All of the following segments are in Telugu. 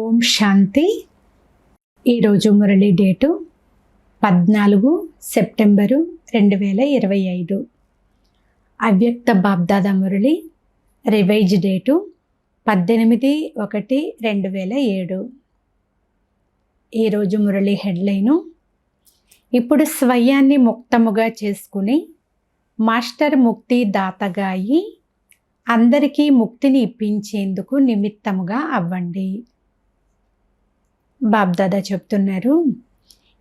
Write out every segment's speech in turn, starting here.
ఓం శాంతి. ఈరోజు మురళి డేటు 14 సెప్టెంబరు 2025. అవ్యక్త బాబ్దాదా మురళి రివైజ్ డేటు 18/1/2007. ఈరోజు మురళి హెడ్లైను: ఇప్పుడు స్వయాన్ని ముక్తముగా చేసుకుని మాస్టర్ ముక్తి దాతగా అయి అందరికీ ముక్తిని ఇప్పించేందుకు నిమిత్తముగా అవ్వండి. బాబ్దాదా చెప్తున్నారు,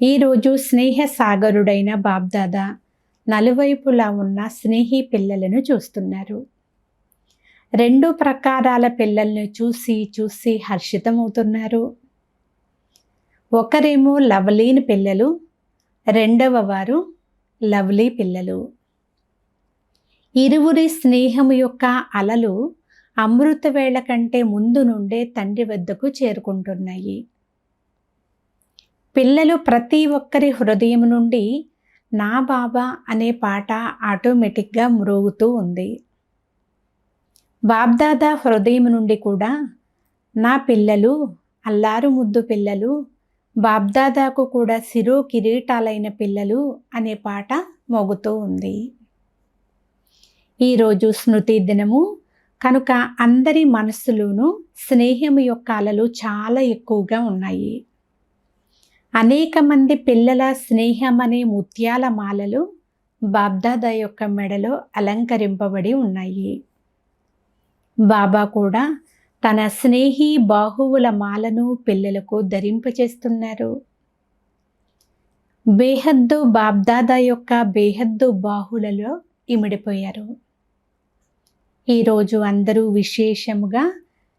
ఈరోజు స్నేహ సాగరుడైన బాబ్దాదా నలువైపులా ఉన్న స్నేహి పిల్లలను చూస్తున్నారు. 2 ప్రకారాల పిల్లల్ని చూసి హర్షితమవుతున్నారు. ఒకరేమో లవ్లీని పిల్లలు, రెండవ వారు లవ్లీ పిల్లలు. ఇరువురి స్నేహము యొక్క అలలు అమృత వేళ కంటే ముందు నుండే తండ్రి వద్దకు చేరుకుంటున్నాయి. పిల్లలు ప్రతి ఒక్కరి హృదయం నుండి నా బాబా అనే పాట ఆటోమేటిక్గా మ్రోగుతూ ఉంది. బాబ్దాదా హృదయం నుండి కూడా నా పిల్లలు, అల్లారు ముద్దు పిల్లలు, బాబ్దాదాకు కూడా శిరో కిరీటాలైన పిల్లలు అనే పాట మోగుతూ ఉంది. ఈరోజు స్మృతి దినము కనుక అందరి మనస్సులోనూ స్నేహం యొక్క అలలు చాలా ఎక్కువగా ఉన్నాయి. అనేక మంది పిల్లల స్నేహం అనే ముత్యాల మాలలు బాబ్దాదా యొక్క మెడలో అలంకరింపబడి ఉన్నాయి. బాబా కూడా తన స్నేహి బాహువుల మాలను పిల్లలకు ధరింపచేస్తున్నారు. బేహద్దు బాబ్దాదా యొక్క బేహద్దు బాహువులలో ఇమిడిపోయారు. ఈరోజు అందరూ విశేషముగా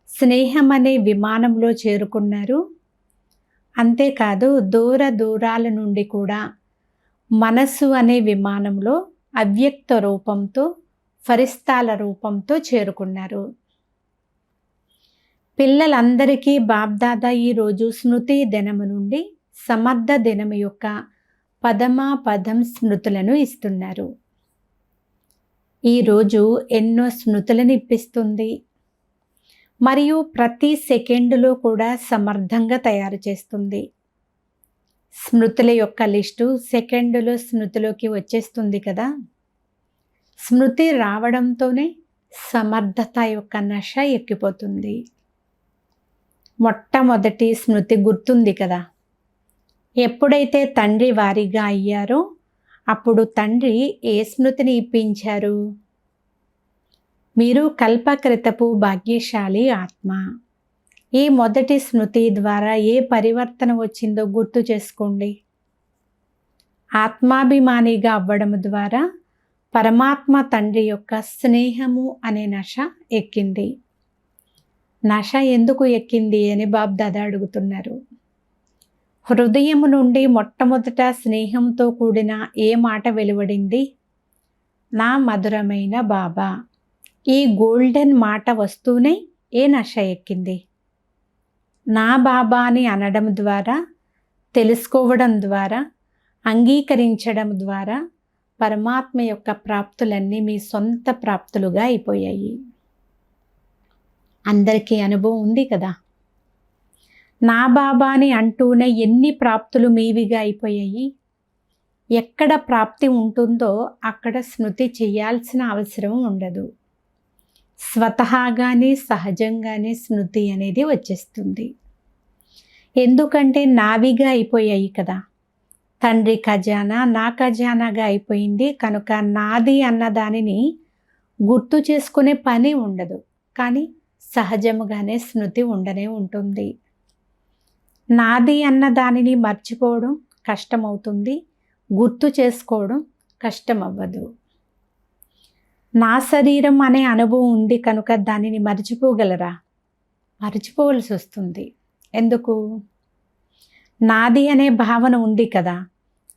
స్నేహం అనే విమానంలో చేరుకున్నారు. అంతేకాదు దూరాల నుండి కూడా మనస్సు అనే విమానంలో అవ్యక్త రూపంతో, ఫరిస్తాల రూపంతో చేరుకున్నారు. పిల్లలందరికీ బాబ్దాదా ఈరోజు స్మృతి దినము నుండి సమర్థ దినము యొక్క పదం స్మృతులను ఇస్తున్నారు. ఈరోజు ఎన్నో స్మృతులను ఇప్పిస్తుంది మరియు ప్రతి సెకండులో కూడా సమర్థంగా తయారు చేస్తుంది. స్మృతుల యొక్క లిస్టు సెకండులో స్మృతిలోకి వచ్చేస్తుంది కదా. స్మృతి రావడంతోనే సమర్థత యొక్క నష ఎక్కిపోతుంది. మొట్టమొదటి స్మృతి గుర్తుంది కదా. ఎప్పుడైతే తండ్రి వారిగా అయ్యారో అప్పుడు తండ్రి ఏ స్మృతిని ఇప్పించారు? మీరు కల్పకృతపు భాగ్యశాలి ఆత్మ. ఈ మొదటి స్మృతి ద్వారా ఏ పరివర్తన వచ్చిందో గుర్తు చేసుకోండి. ఆత్మాభిమానిగా అవ్వడం ద్వారా పరమాత్మ తండ్రి యొక్క స్నేహము అనే నష ఎక్కింది. నష ఎందుకు ఎక్కింది అని బాబ్దాదా అడుగుతున్నారు. హృదయము నుండి మొట్టమొదట స్నేహంతో కూడిన ఏ మాట వెలువడింది? నా మధురమైన బాబా. ఈ గోల్డెన్ మాట వస్తూనే ఏ నష ఎక్కింది? నా బాబా అని అనడం ద్వారా, తెలుసుకోవడం ద్వారా, అంగీకరించడం ద్వారా పరమాత్మ యొక్క ప్రాప్తులన్నీ మీ సొంత ప్రాప్తులుగా అయిపోయాయి. అందరికీ అనుభవం ఉంది కదా. నా బాబాని అంటూనే ఎన్ని ప్రాప్తులు మీవిగా అయిపోయాయి. ఎక్కడ ప్రాప్తి ఉంటుందో అక్కడ స్మృతి చేయాల్సిన అవసరం ఉండదు. స్వతహాగానే సహజంగానే స్మృతి అనేది వచ్చేస్తుంది. ఎందుకంటే నావిగా అయిపోయాయి కదా. తండ్రి ఖజానా నా ఖజానాగా అయిపోయింది కనుక నాది అన్న దానిని గుర్తు చేసుకునే పని ఉండదు. కానీ సహజముగానే స్మృతి ఉండనే ఉంటుంది. నాది అన్న దానిని మర్చిపోవడం కష్టమవుతుంది, గుర్తు చేసుకోవడం కష్టం అవ్వదు. నా శరీరం అనే అనుభవం ఉంది కనుక దానిని మర్చిపోగలరా? మర్చిపోవలసి వస్తుంది. ఎందుకు? నాది అనే భావన ఉంది కదా.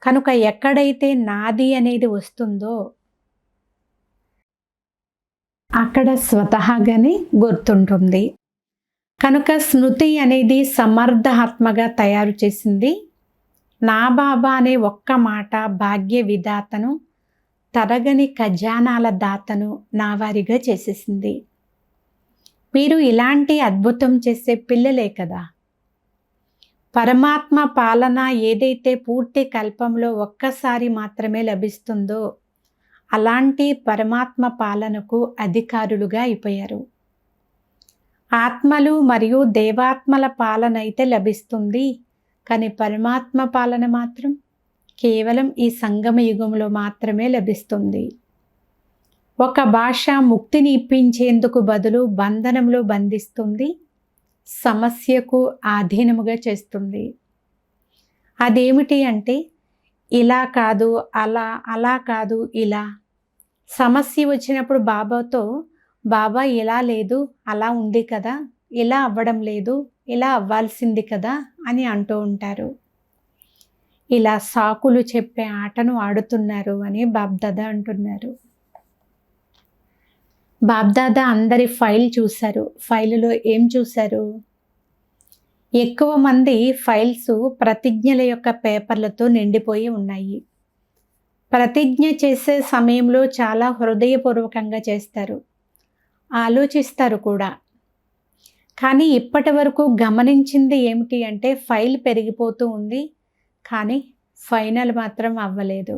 కనుక ఎక్కడైతే నాది అనేది వస్తుందో అక్కడ స్వతహాగానే గుర్తుంటుంది. కనుక స్మృతి అనేది సమర్థాత్మగా తయారు చేసింది. నా బాబా అనే ఒక్క మాట భాగ్య విధాతను, తరగని ఖజానాల దాతను నా వారిగా చేసేసింది. మీరు ఇలాంటి అద్భుతం చేసే పిల్లలే కదా. పరమాత్మ పాలన ఏదైతే పూర్తి కల్పంలో ఒక్కసారి మాత్రమే లభిస్తుందో అలాంటి పరమాత్మ పాలనకు అధికారులుగా అయిపోయారు. ఆత్మలు మరియు దేవాత్మల పాలన అయితే లభిస్తుంది, కానీ పరమాత్మ పాలన మాత్రం కేవలం ఈ సంగమ యుగంలో మాత్రమే లభిస్తుంది. ఒక భాష ముక్తిని ఇప్పించేందుకు బదులు బంధనంలో బంధిస్తుంది, సమస్యకు ఆధీనముగా చేస్తుంది. అదేమిటి అంటే ఇలా కాదు అలా, అలా కాదు ఇలా. సమస్య వచ్చినప్పుడు బాబాతో, బాబా ఇలా లేదు, అలా ఉంది కదా, ఇలా అవ్వడం లేదు, ఇలా అవ్వాల్సింది కదా అని అంటూ ఉంటారు. ఇలా సాకులు చెప్పే ఆటను ఆడుతున్నారు అని బాబ్దాదా అంటున్నారు. బాబ్దాదా అందరి ఫైల్ చూశారు. ఫైలులో ఏం చూశారు? ఎక్కువ మంది ఫైల్స్ ప్రతిజ్ఞల యొక్క పేపర్లతో నిండిపోయి ఉన్నాయి. ప్రతిజ్ఞ చేసే సమయంలో చాలా హృదయపూర్వకంగా చేస్తారు, ఆలోచిస్తారు కూడా. కానీ ఇప్పటి వరకు గమనించింది ఏమిటి అంటే ఫైల్ పెరిగిపోతూ ఉంది, కానీ ఫైనల్ మాత్రం అవ్వలేదు.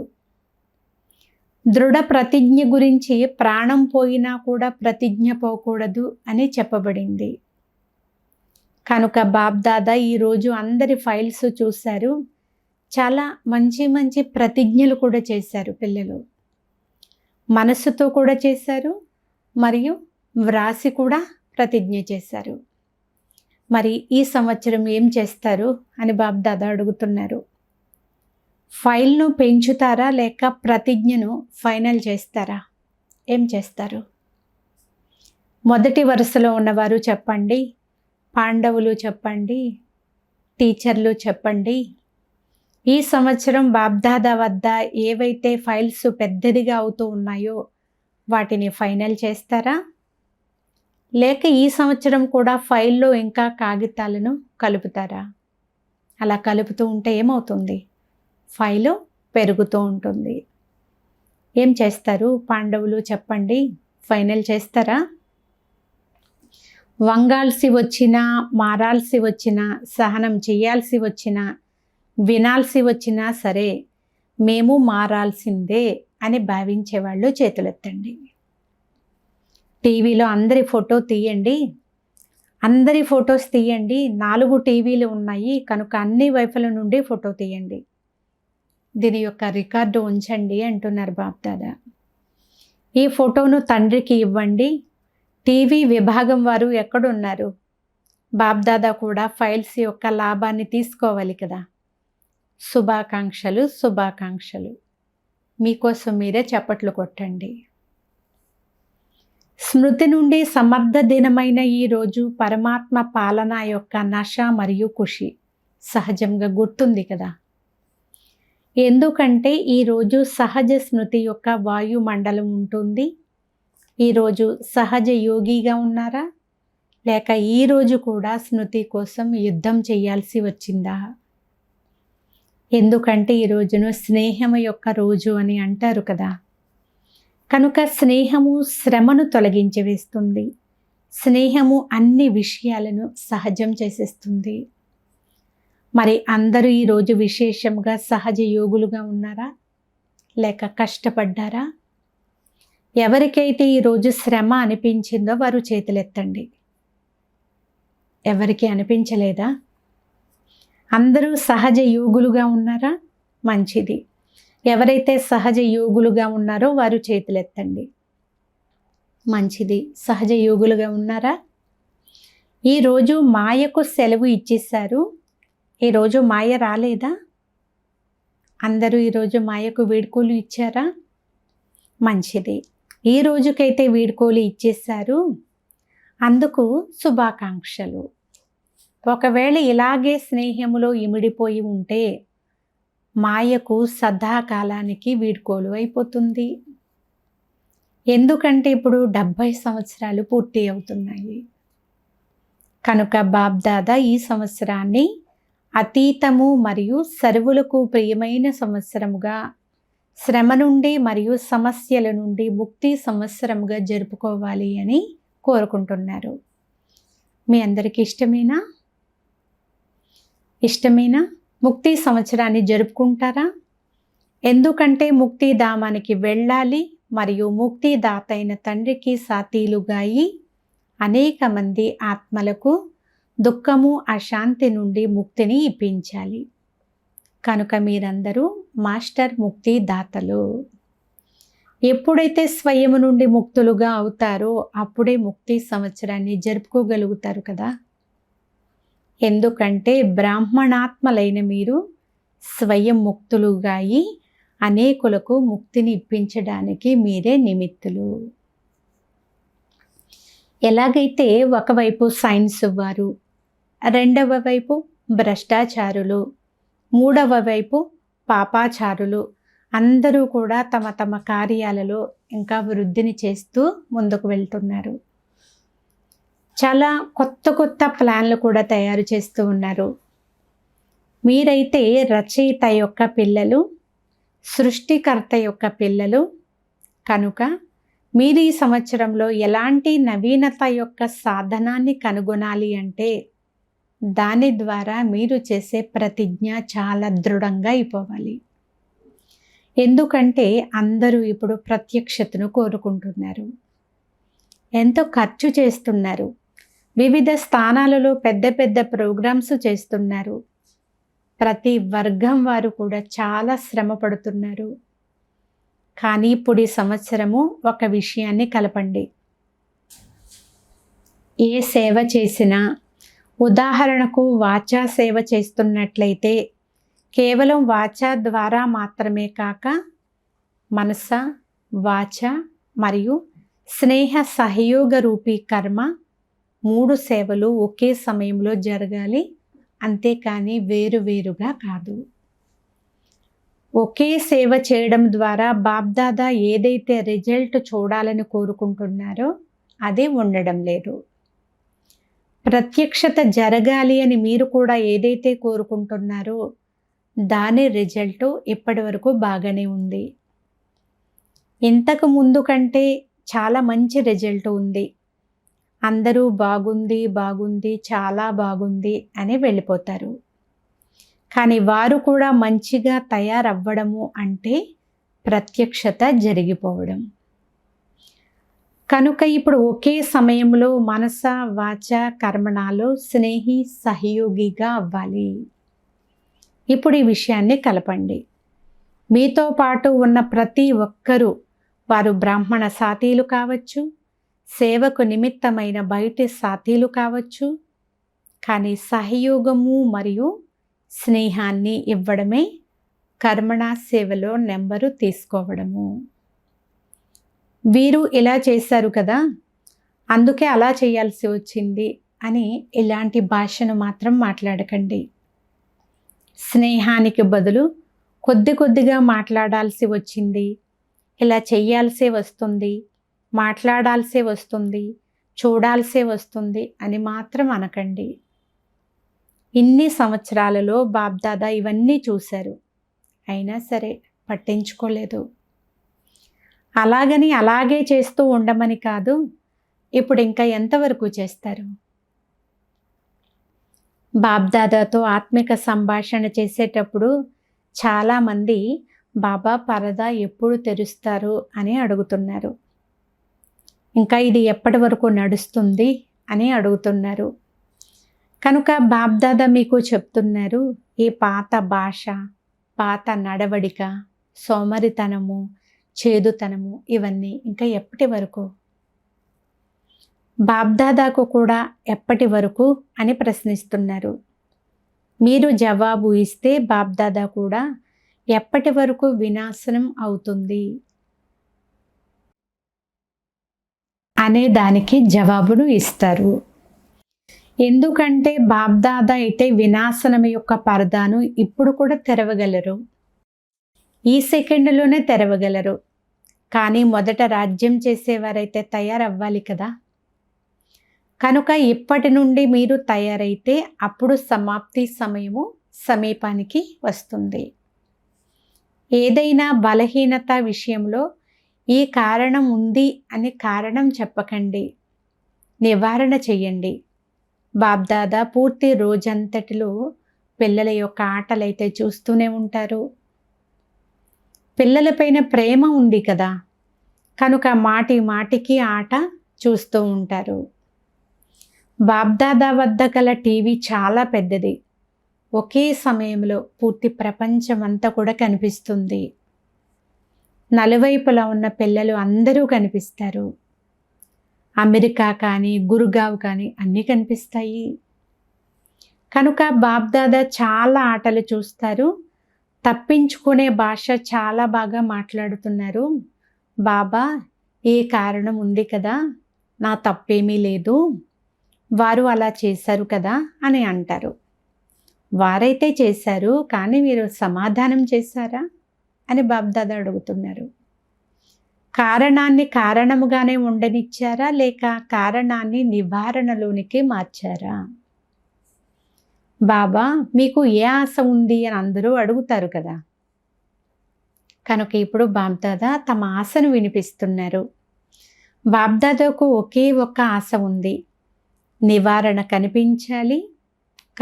దృఢ ప్రతిజ్ఞ గురించి ప్రాణం పోయినా కూడా ప్రతిజ్ఞ పోకూడదు అని చెప్పబడింది. కనుక బాబ్దాదా ఈరోజు అందరి ఫైల్స్ చూశారు. చాలా మంచి మంచి ప్రతిజ్ఞలు కూడా చేశారు పిల్లలు. మనసుతో కూడా చేశారు మరియు వ్రాసి కూడా ప్రతిజ్ఞ చేశారు. మరి ఈ సంవత్సరం ఏం చేస్తారు అని బాబ్దాదా అడుగుతున్నారు. ఫైల్ను పెంచుతారా లేక ప్రతిజ్ఞను ఫైనల్ చేస్తారా? ఏం చేస్తారు? మొదటి వరుసలో ఉన్నవారు చెప్పండి, పాండవులు చెప్పండి, టీచర్లు చెప్పండి. ఈ సంవత్సరం బాబ్దాదా వద్ద ఏవైతే ఫైల్స్ పెద్దదిగా అవుతూ ఉన్నాయో వాటిని ఫైనల్ చేస్తారా? లేక ఈ సంవత్సరం కూడా ఫైల్లో ఇంకా కాగితాలను కలుపుతారా? అలా కలుపుతూ ఉంటే ఏమవుతుంది? ఫైలు పెరుగుతూ ఉంటుంది. ఏం చేస్తారు? పాండవులు చెప్పండి, ఫైనల్ చేస్తారా? వంగాల్సి వచ్చినా, మారాల్సి వచ్చినా, సహనం చేయాల్సి వచ్చినా, వినాల్సి వచ్చినా సరే మేము మారాల్సిందే అని భావించేవాళ్ళు చేతులెత్తండి. టీవీలో అందరి ఫోటో తీయండి, అందరి ఫొటోస్ తీయండి. 4 టీవీలు ఉన్నాయి కనుక అన్ని వైపుల నుండి ఫోటో తీయండి. దీని యొక్క రికార్డు ఉంచండి అంటున్నారు బాబ్దాదా. ఈ ఫోటోను తండ్రికి ఇవ్వండి. టీవీ విభాగం వారు ఎక్కడున్నారు? బాబ్దాదా కూడా ఫైల్స్ యొక్క లాభాన్ని తీసుకోవాలి కదా. శుభాకాంక్షలు, శుభాకాంక్షలు. మీకోసం మీరే చప్పట్లు కొట్టండి. స్మృతి నుండి సమర్థ దినమైన ఈరోజు పరమాత్మ పాలన యొక్క నష మరియు ఖుషి సహజంగా గుర్తుంది కదా. ఎందుకంటే ఈరోజు సహజ స్మృతి యొక్క వాయుమండలం ఉంటుంది. ఈరోజు సహజ యోగిగా ఉన్నారా లేక ఈరోజు కూడా స్మృతి కోసం యుద్ధం చేయాల్సి వచ్చిందా? ఎందుకంటే ఈ రోజును స్నేహం యొక్క రోజు అని అంటారు కదా. కనుక స్నేహము శ్రమను తొలగించి వేస్తుంది. స్నేహము అన్ని విషయాలను సహజం చేసేస్తుంది. మరి అందరూ ఈరోజు విశేషంగా సహజ యోగులుగా ఉన్నారా లేక కష్టపడ్డారా? ఎవరికైతే ఈరోజు శ్రమ అనిపించిందో వారు చేతులెత్తండి. ఎవరికి అనిపించలేదా? అందరూ సహజ యోగులుగా ఉన్నారా? మంచిది. ఎవరైతే సహజ యోగులుగా ఉన్నారో వారు చేతులెత్తండి. మంచిది. సహజ యోగులుగా ఉన్నారా? ఈరోజు మాయకు సెలవు ఇచ్చేశారు. ఈరోజు మాయ రాలేదా? అందరూ ఈరోజు మాయకు వీడ్కోలు ఇచ్చారా? మంచిది. ఈ రోజుకైతే వీడ్కోలు ఇచ్చేశారు, అందుకు శుభాకాంక్షలు. ఒకవేళ ఇలాగే స్నేహములో ఇమిడిపోయి ఉంటే మాయకు సదాకాలానికి వీడ్కోలు అయిపోతుంది. ఎందుకంటే ఇప్పుడు 70 సంవత్సరాలు పూర్తి అవుతున్నాయి. కనుక బాబ్దాదా ఈ సంవత్సరాన్ని అతీతము మరియు సర్వులకు ప్రియమైన సంవత్సరముగా, శ్రమ నుండి మరియు సమస్యల నుండి ముక్తి సంవత్సరముగా జరుపుకోవాలి అని కోరుకుంటున్నారు. మీ అందరికీ ఇష్టమేనా? ఇష్టమేనా? ముక్తి సంవత్సరాన్ని జరుపుకుంటారా? ఎందుకంటే ముక్తిధామానికి వెళ్ళాలి మరియు ముక్తిదాత అయిన తండ్రికి సాతీలుగా అయి అనేక మంది ఆత్మలకు దుఃఖము అశాంతి నుండి ముక్తిని ఇప్పించాలి. కనుక మీరందరూ మాస్టర్ ముక్తిదాతలు. ఎప్పుడైతే స్వయము నుండి ముక్తులుగా అవుతారో అప్పుడే ముక్తి సంవత్సరాన్ని జరుపుకోగలుగుతారు కదా. ఎందుకంటే బ్రాహ్మణాత్మలైన మీరు స్వయం ముక్తులుగా అయి అనేకులకు ముక్తిని ఇప్పించడానికి మీరే నిమిత్తులు. ఎలాగైతే ఒకవైపు సైన్స్ వారు, రెండవ వైపు భ్రష్టాచారులు, మూడవ వైపు పాపాచారులు అందరూ కూడా తమ తమ కార్యాలలో ఇంకా వృద్ధిని చేస్తూ ముందుకు వెళ్తున్నారు. చాలా కొత్త కొత్త ప్లాన్లు కూడా తయారు చేస్తూ ఉన్నారు. మీరైతే రచయిత యొక్క పిల్లలు, సృష్టికర్త యొక్క పిల్లలు. కనుక మీరు ఈ సంవత్సరంలో ఎలాంటి నవీనత యొక్క సాధనాన్ని కనుగొనాలి అంటే దాని ద్వారా మీరు చేసే ప్రతిజ్ఞ చాలా దృఢంగా అయిపోవాలి. ఎందుకంటే అందరూ ఇప్పుడు ప్రత్యక్షతను కోరుకుంటున్నారు. ఎంతో ఖర్చు చేస్తున్నారు. వివిధ స్థానాలలో పెద్ద పెద్ద ప్రోగ్రామ్స్ చేస్తున్నారు. ప్రతి వర్గం వారు కూడా చాలా శ్రమ పడుతున్నారు. కానీ ఇప్పుడు ఈ సంవత్సరము ఒక విషయాన్ని కలపండి. ఏ సేవ చేసినా, ఉదాహరణకు వాచా సేవ చేస్తున్నట్లయితే కేవలం వాచా ద్వారా మాత్రమే కాక మనస, వాచ మరియు స్నేహ సహయోగ రూపీ కర్మ 3 సేవలు ఒకే సమయంలో జరగాలి. అంతేకాని వేరువేరుగా కాదు. ఒకే సేవ చేయడం ద్వారా బాబ్దాదా ఏదైతే రిజల్ట్ చూడాలని కోరుకుంటున్నారో అదే ఉండడం లేదు. ప్రత్యక్షత జరగాలి అని మీరు కూడా ఏదైతే కోరుకుంటున్నారో దాని రిజల్ట్ ఇప్పటి వరకు బాగానే ఉంది. ఇంతకు ముందు కంటే చాలా మంచి రిజల్ట్ ఉంది. అందరూ బాగుంది బాగుంది చాలా బాగుంది అని వెళ్ళిపోతారు. కానీ వారు కూడా మంచిగా తయారవ్వడము అంటే ప్రత్యక్షత జరిగిపోవడం. కనుక ఇప్పుడు ఒకే సమయంలో మనస, వాచ, కర్మణాలు స్నేహి సహయోగిగా అవ్వాలి. ఇప్పుడు ఈ విషయాన్ని కలపండి. మీతో పాటు ఉన్న ప్రతి ఒక్కరూ, వారు బ్రాహ్మణ సాతీలు కావచ్చు, సేవకు నిమిత్తమైన బయటి సాతీలు కావచ్చు, కానీ సహయోగము మరియు స్నేహాన్ని ఇవ్వడమే కర్మణ సేవలో నెంబరు తీసుకోవడము. వీరు ఇలా చేశారు కదా, అందుకే అలా చేయాల్సి వచ్చింది అని ఇలాంటి భాషను మాత్రం మాట్లాడకండి. స్నేహానికి బదులు కొద్ది కొద్దిగా మాట్లాడాల్సి వచ్చింది, ఇలా చెయ్యాల్సే వస్తుంది, మాట్లాడాల్సే వస్తుంది, చూడాల్సే వస్తుంది అని మాత్రం అనకండి. ఇన్ని సంవత్సరాలలో బాబ్దాదా ఇవన్నీ చూశారు, అయినా సరే పట్టించుకోలేదు. అలాగని అలాగే చేస్తూ ఉండమని కాదు, ఇప్పుడు ఇంకా ఎంతవరకు చేస్తారు? బాబ్దాదాతో ఆత్మిక సంభాషణ చేసేటప్పుడు చాలామంది బాబా పరదా ఎప్పుడు తెరుస్తారు అని అడుగుతున్నారు. ఇంకా ఇది ఎప్పటి వరకు నడుస్తుంది అని అడుగుతున్నారు. కనుక బాబ్దాదా మీకు చెప్తున్నారు, ఈ పాత భాష, పాత నడవడిక, సోమరితనము, చేదుతనము ఇవన్నీ ఇంకా ఎప్పటి వరకు? బాబ్దాదాకు కూడా ఎప్పటి వరకు అని ప్రశ్నిస్తున్నారు. మీరు జవాబు ఇస్తే బాబ్దాదా కూడా ఎప్పటి వరకు వినాశనం అవుతుంది అనే దానికి జవాబును ఇస్తారు. ఎందుకంటే బాబ్దాదా అయితే వినాశనం యొక్క పరదాను ఇప్పుడు కూడా తెరవగలరు, ఈ సెకండ్లోనే తెరవగలరు. కానీ మొదట రాజ్యం చేసేవారైతే తయారవ్వాలి కదా. కనుక ఇప్పటి నుండి మీరు తయారైతే అప్పుడు సమాప్తి సమయము సమీపానికి వస్తుంది. ఏదైనా బలహీనత విషయంలో ఈ కారణం ఉంది అని కారణం చెప్పకండి, నివారణ చెయ్యండి. బాబ్దాదా పూర్తి రోజంతటిలో పిల్లల యొక్క ఆటలైతే చూస్తూనే ఉంటారు. పిల్లలపైన ప్రేమ ఉంది కదా, కనుక మాటి మాటికి ఆట చూస్తూ ఉంటారు. బాబ్దాదా వద్ద గల టీవీ చాలా పెద్దది. ఒకే సమయంలో పూర్తి ప్రపంచం అంతా కూడా కనిపిస్తుంది. నలువైపులా ఉన్న పిల్లలు అందరూ కనిపిస్తారు. అమెరికా కానీ, గురుగావ్ కానీ అన్నీ కనిపిస్తాయి. కనుక బాబ్దాదా చాలా ఆటలు చూస్తారు. తప్పించుకునే భాష చాలా బాగా మాట్లాడుతున్నారు. బాబా, ఏ కారణం ఉంది కదా, నా తప్పేమీ లేదు, వారు అలా చేశారు కదా అని అంటారు. వారైతే చేశారు, కానీ మీరు సమాధానం చేశారా అని బాబ్దాదా అడుగుతున్నారు. కారణాన్ని కారణముగానే ఉండనిచ్చారా, లేక కారణాన్ని నివారణలోనికి మార్చారా? బాబా, మీకు ఏ ఆశ ఉంది అని అందరూ అడుగుతారు కదా. కనుక ఇప్పుడు బాబ్దాదా తమ ఆశను వినిపిస్తున్నారు. బాబ్దాదాకు ఒకే ఒక్క ఆశ ఉంది. నివారణ కనిపించాలి,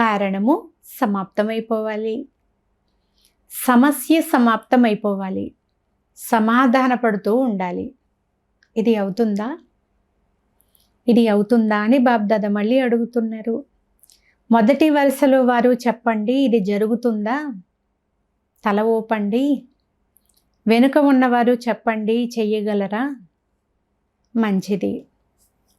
కారణము సమాప్తమైపోవాలి, సమస్య సమాప్తమైపోవాలి, సమాధాన పడుతూ ఉండాలి. ఇది అవుతుందా? ఇది అవుతుందా అని బాబ్దాదా మళ్ళీ అడుగుతున్నారు. మొదటి వరుసలో వారు చెప్పండి, ఇది జరుగుతుందా? తల ఊపండి. వెనుక ఉన్నవారు చెప్పండి, చెయ్యగలరా? మంచిది.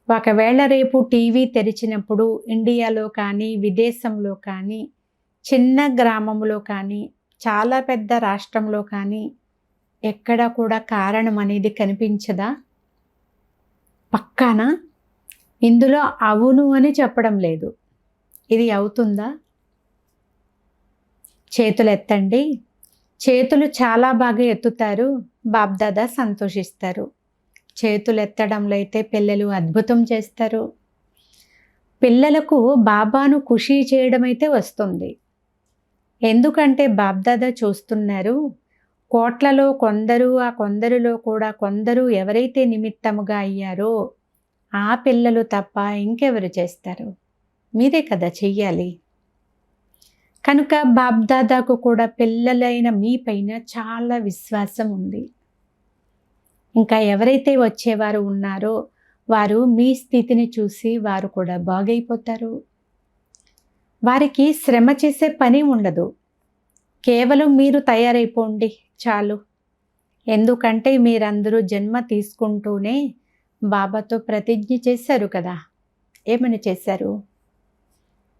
ఒకవేళ రేపు టీవీ తెరిచినప్పుడు ఇండియాలో కానీ, విదేశంలో కానీ, చిన్న గ్రామంలో కానీ, చాలా పెద్ద రాష్ట్రంలో కానీ ఎక్కడ కూడా కారణం అనేది కనిపించదా? పక్కానా? ఇందులో అవును అని చెప్పడం లేదు. ఇది అవుతుందా? చేతులు ఎత్తండి. చేతులు చాలా బాగా ఎత్తుతారు. బాబ్దాదా సంతోషిస్తారు. చేతులు ఎత్తడంలో అయితే పిల్లలు అద్భుతం చేస్తారు. పిల్లలకు బాబాను ఖుషీ చేయడం అయితే వస్తుంది. ఎందుకంటే బాబ్దాదా చూస్తున్నారు, కోట్లలో కొందరు, ఆ కొందరిలో కూడా కొందరు ఎవరైతే నిమిత్తముగా అయ్యారో ఆ పిల్లలు తప్ప ఇంకెవరు చేస్తారు? మీరే కదా చెయ్యాలి. కనుక బాబ్దాదాకు కూడా పిల్లలైన మీ పైన చాలా విశ్వాసం ఉంది. ఇంకా ఎవరైతే వచ్చేవారు ఉన్నారో వారు మీ స్థితిని చూసి వారు కూడా బాగైపోతారు. వారికి శ్రమ చేసే పని ఉండదు. కేవలం మీరు తయారైపోండి చాలు. ఎందుకంటే మీరందరూ జన్మ తీసుకుంటూనే బాబాతో ప్రతిజ్ఞ చేశారు కదా. ఏమని చేశారు?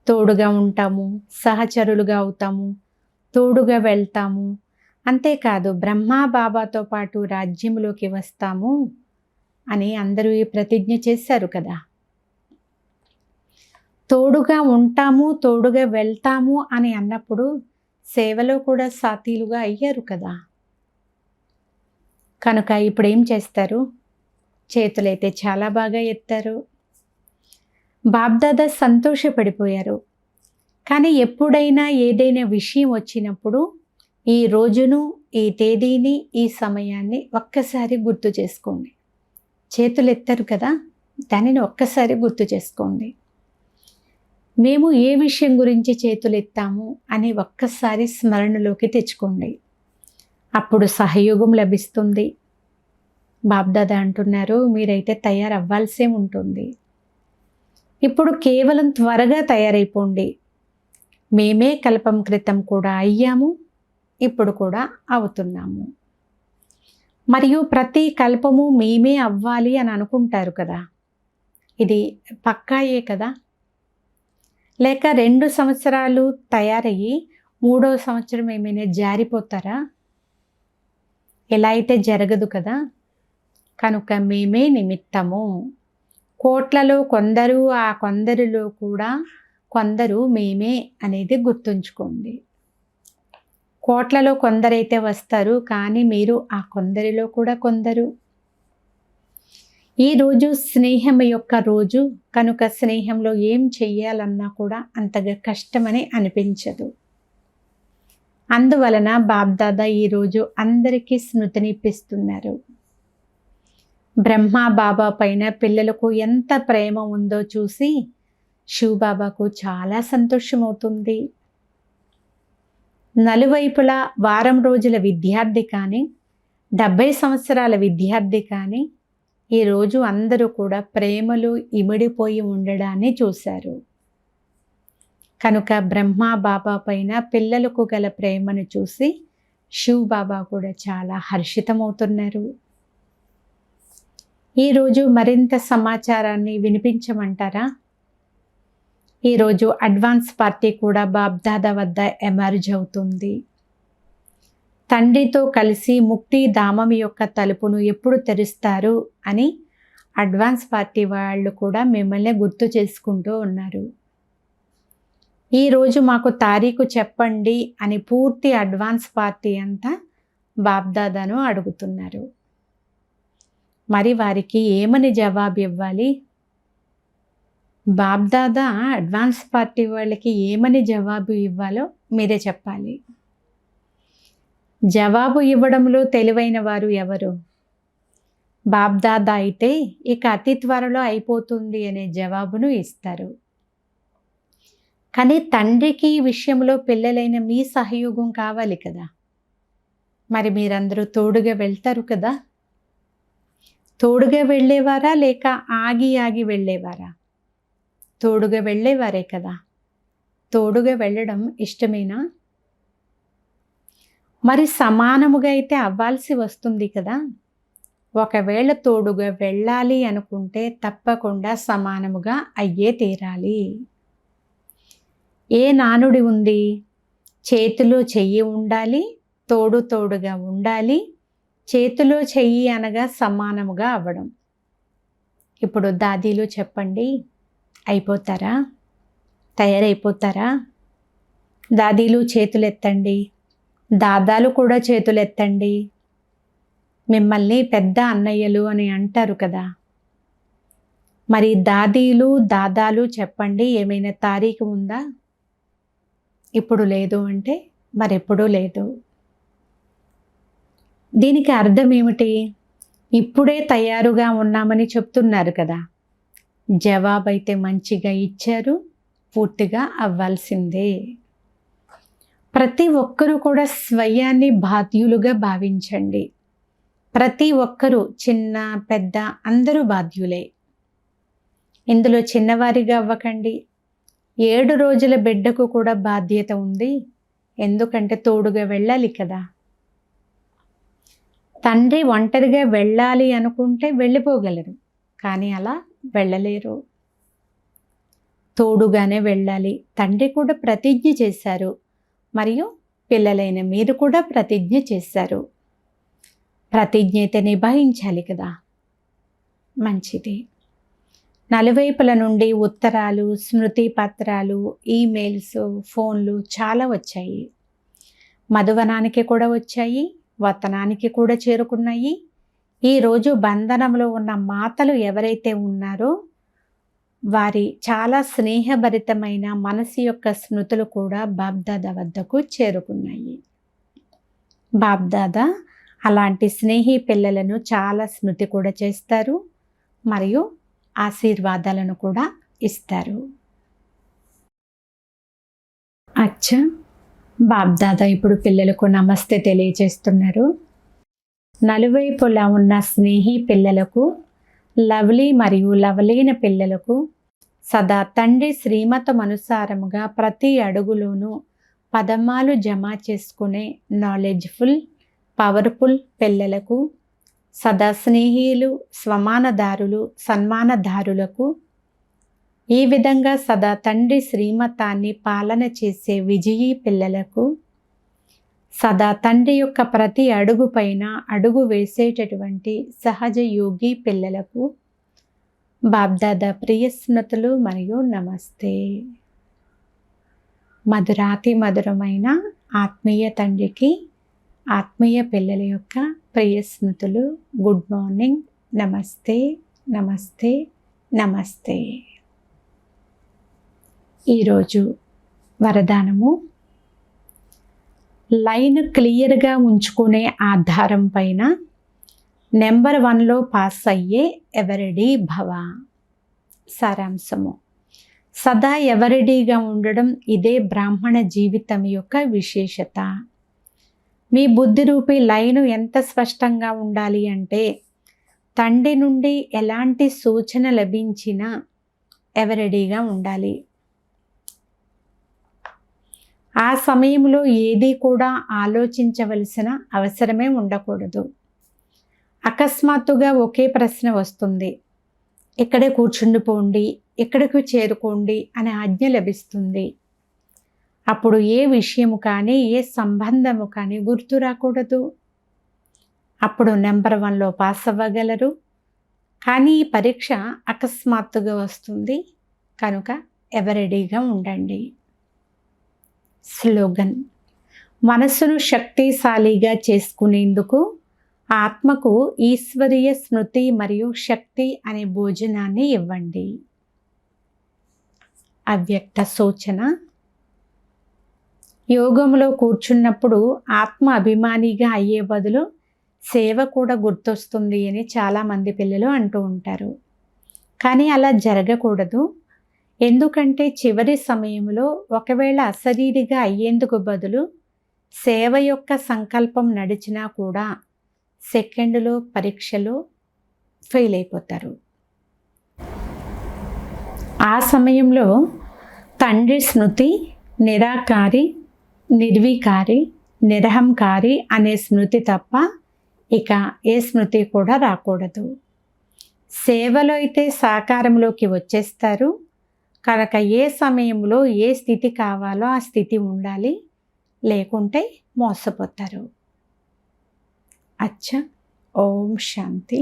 తోడుగా ఉంటాము, సహచరులుగా అవుతాము, తోడుగా వెళ్తాము, అంతేకాదు బ్రహ్మా బాబాతో పాటు రాజ్యంలోకి వస్తాము అని అందరూ ఈ ప్రతిజ్ఞ చేశారు కదా. తోడుగా ఉంటాము, తోడుగా వెళ్తాము అని అన్నప్పుడు సేవలో కూడా సాతీలుగా అయ్యారు కదా. కనుక ఇప్పుడు ఏం చేస్తారు? చేతులైతే చాలా బాగా ఎత్తారు. బాబ్దాదా సంతోషపడిపోయారు. కానీ ఎప్పుడైనా ఏదైనా విషయం వచ్చినప్పుడు ఈ రోజును, ఈ తేదీని, ఈ సమయాన్ని ఒక్కసారి గుర్తు చేసుకోండి. చేతులు ఎత్తారు కదా, దానిని ఒక్కసారి గుర్తు చేసుకోండి. మేము ఏ విషయం గురించి చేతులు ఎత్తాము అని ఒక్కసారి స్మరణలోకి తెచ్చుకోండి. అప్పుడు సహయోగం లభిస్తుంది. బాబ్దాదా అంటున్నారు, మీరైతే తయారవ్వాల్సే ఉంటుంది. ఇప్పుడు కేవలం త్వరగా తయారైపోండి. మేమే కల్పం క్రితం కూడా అయ్యాము, ఇప్పుడు కూడా అవుతున్నాము. మరియు ప్రతి కల్పము మేమే అవ్వాలి అని అనుకుంటారు కదా. ఇది పక్కాయే కదా. లేక 2 సంవత్సరాలు తయారయ్యి 3వ సంవత్సరం ఏమైనా జారిపోతారా? ఎలా అయితే జరగదు కదా. కనుక మేమే నిమిత్తము. కోట్లలో కొందరు, ఆ కొందరిలో కూడా కొందరు మేమే అనేది గుర్తుంచుకోండి. కోట్లలో కొందరైతే వస్తారు, కానీ మీరు ఆ కొందరిలో కూడా కొందరు. ఈరోజు స్నేహం యొక్క రోజు కనుక స్నేహంలో ఏం చెయ్యాలన్నా కూడా అంతగా కష్టమని అనిపించదు. అందువలన బాబ్దాదా ఈరోజు అందరికీ స్మృతినిప్పిస్తున్నారు. బ్రహ్మా బాబా పైన పిల్లలకు ఎంత ప్రేమ ఉందో చూసి శివబాబాకు చాలా సంతోషమవుతుంది. నలువైపులా వారం రోజుల విద్యార్థి కానీ 70 సంవత్సరాల విద్యార్థి కానీ ఈరోజు అందరూ కూడా ప్రేమలో ఇమిడిపోయి ఉండడాన్ని చూశారు. కనుక బ్రహ్మ బాబా పైన పిల్లలకు గల ప్రేమను చూసి శివ్ బాబా కూడా చాలా హర్షితమవుతున్నారు. ఈరోజు మరింత సమాచారాన్ని వినిపించమంటారా? ఈరోజు అడ్వాన్స్ పార్టీ కూడా బాబ్దాదా వద్ద ఎమర్జ్ అవుతుంది. తండ్రితో కలిసి ముక్తి ధామం యొక్క తలుపును ఎప్పుడు తెరుస్తారు అని అడ్వాన్స్ పార్టీ వాళ్ళు కూడా మిమ్మల్ని గుర్తు చేసుకుంటూ ఉన్నారు. ఈరోజు మాకు తారీఖు చెప్పండి అని పూర్తి అడ్వాన్స్ పార్టీ అంతా బాబ్దాదాను అడుగుతున్నారు. మరి వారికి ఏమని జవాబు ఇవ్వాలి? బాబ్దాదా అడ్వాన్స్ పార్టీ వాళ్ళకి ఏమని జవాబు ఇవ్వాలో మీరే చెప్పాలి. జవాబు ఇవ్వడంలో తెలివైన వారు ఎవరు? బాబ్దాదా అయితే ఇక అతి త్వరలో అయిపోతుంది అనే జవాబును ఇస్తారు. కానీ తండ్రికి ఈ విషయంలో పిల్లలైన మీ సహయోగం కావాలి కదా. మరి మీరందరూ తోడుగా వెళ్తారు కదా. తోడుగా వెళ్ళేవారా లేక ఆగి ఆగి వెళ్ళేవారా? తోడుగా వెళ్ళేవారే కదా. తోడుగా వెళ్ళడం ఇష్టమేనా? మరి సమానముగా అయితే అవ్వాల్సి వస్తుంది కదా. ఒకవేళ తోడుగా వెళ్ళాలి అనుకుంటే తప్పకుండా సమానముగా అయ్యే తీరాలి. ఏ నానుడి ఉంది? చేతిలో చెయ్యి ఉండాలి, తోడు తోడుగా ఉండాలి. చేతిలో చెయ్యి అనగా సమానముగా అవ్వడం. ఇప్పుడు దాదీలు చెప్పండి, అయిపోతారా? తయారైపోతారా? దాదీలు చేతులు ఎత్తండి, దాదాలు కూడా చేతులు ఎత్తండి. మిమ్మల్ని పెద్ద అన్నయ్యలు అని అంటారు కదా. మరి దాదీలు దాదాలు చెప్పండి, ఏమైనా తారీఖు ఉందా? ఇప్పుడు లేదు అంటే మరెప్పుడూ లేదు. దీనికి అర్థం ఏమిటి? ఇప్పుడే తయారుగా ఉన్నామని చెప్తున్నారు కదా. జవాబైతే మంచిగా ఇచ్చారు, పూర్తిగా అవ్వాల్సిందే. ప్రతి ఒక్కరూ కూడా స్వయాన్ని బాధ్యులుగా భావించండి. ప్రతి ఒక్కరూ చిన్న పెద్ద అందరూ బాధ్యులే. ఇందులో చిన్నవారిగా అవ్వకండి. 7 రోజుల బిడ్డకు కూడా బాధ్యత ఉంది. ఎందుకంటే తోడుగా వెళ్ళాలి కదా. తండ్రి ఒంటరిగా వెళ్ళాలి అనుకుంటే వెళ్ళిపోగలరు, కానీ అలా వెళ్ళలేరు. తోడుగానే వెళ్ళాలి. తండ్రి కూడా ప్రతిజ్ఞ చేశారు, మరియు పిల్లలైన మీరు కూడా ప్రతిజ్ఞ చేశారు. ప్రతిజ్ఞ అయితే నిభాయించాలి కదా. మంచిది. నలువైపుల నుండి ఉత్తరాలు, స్మృతి పత్రాలు, ఈమెయిల్స్, ఫోన్లు చాలా వచ్చాయి. మధువనానికి కూడా వచ్చాయి, వతనానికి కూడా చేరుకున్నాయి. ఈరోజు బంధనంలో ఉన్న మాతలు ఎవరైతే ఉన్నారో వారి చాలా స్నేహభరితమైన మనసు యొక్క స్మృతులు కూడా బాబ్దాదా వద్దకు చేరుకున్నాయి. బాబ్దాదా అలాంటి స్నేహి పిల్లలను చాలా స్మృతి కూడా చేస్తారు, మరియు ఆశీర్వాదాలను కూడా ఇస్తారు. అచ్చా, బాబ్దాదా ఇప్పుడు పిల్లలకు నమస్తే తెలియజేస్తున్నారు. నలువైపులా ఉన్న స్నేహి పిల్లలకు, లవ్లీ మరియు లవలీన పిల్లలకు సదా తండ్రి శ్రీమతం అనుసారముగా ప్రతి అడుగులోనూ పదమాలు జమ చేసుకునే నాలెడ్జ్ఫుల్, పవర్ఫుల్ పిల్లలకు, సదా స్నేహిలు, స్వమానదారులు, సన్మానదారులకు, ఈ విధంగా సదా తండ్రి శ్రీమతాన్ని పాలన చేసే విజయీ పిల్లలకు, సదా తండ్రి యొక్క ప్రతి అడుగు పైన అడుగు వేసేటటువంటి సహజ యోగి పిల్లలకు బాబ్దాదా ప్రియ స్మృతులు మరియు నమస్తే. మధురాతి మధురమైన ఆత్మీయ తండ్రికి ఆత్మీయ పిల్లల యొక్క ప్రియ స్మృతులు. గుడ్ మార్నింగ్, నమస్తే, నమస్తే, నమస్తే. ఈరోజు వరదానము, లైన్ క్లియర్గా ఉంచుకునే ఆధారం పైన నెంబర్ 1లో పాస్ అయ్యే ఎవరిడీ భవ. సారాంశము, సదా ఎవరిడీగా ఉండడం ఇదే బ్రాహ్మణ జీవితం యొక్క విశేషత. మీ బుద్ధి రూపీ లైను ఎంత స్పష్టంగా ఉండాలి అంటే, తండ్రి నుండి ఎలాంటి సూచన లభించినా ఎవరిడీగా ఉండాలి. ఆ సమయంలో ఏది కూడా ఆలోచించవలసిన అవసరమే ఉండకూడదు. అకస్మాత్తుగా ఒకే ప్రశ్న వస్తుంది, ఇక్కడే కూర్చుండిపోండి, ఇక్కడికి చేరుకోండి అనే ఆజ్ఞ లభిస్తుంది. అప్పుడు ఏ విషయము కానీ ఏ సంబంధము కానీ గుర్తు రాకూడదు. అప్పుడు నెంబర్ 1లో పాస్ అవ్వగలరు. కానీ ఈ పరీక్ష అకస్మాత్తుగా వస్తుంది కనుక ఎవరెడీగా ఉండండి. స్లోగన్: మనసును శక్తిశాలిగా చేసుకునేందుకు ఆత్మకు ఈశ్వరీయ స్మృతి మరియు శక్తి అనే భోజనాన్ని ఇవ్వండి. అవ్యక్త సూచన: యోగంలో కూర్చున్నప్పుడు ఆత్మ అభిమానిగా అయ్యే బదులు సేవ కూడా గుర్తొస్తుంది అని చాలామంది పిల్లలు అంటూ ఉంటారు. కానీ అలా జరగకూడదు. ఎందుకంటే చివరి సమయంలో ఒకవేళ అశరీరిగా అయ్యేందుకు బదులు సేవ యొక్క సంకల్పం నడిచినా కూడా సెకండ్లో పరీక్షలో ఫెయిల్ అయిపోతారు. ఆ సమయంలో తండ్రి స్మృతి నిరాకారి, నిర్వికారి, నిరహంకారి అనే స్మృతి తప్ప ఇక ఏ స్మృతి కూడా రాకూడదు. సేవలో అయితే సాకారంలోకి వచ్చేస్తారు కనుక ఏ సమయంలో ఏ స్థితి కావాలో ఆ స్థితి ఉండాలి, లేకుంటే మోసపోతారు. అచ్చా. ఓం శాంతి.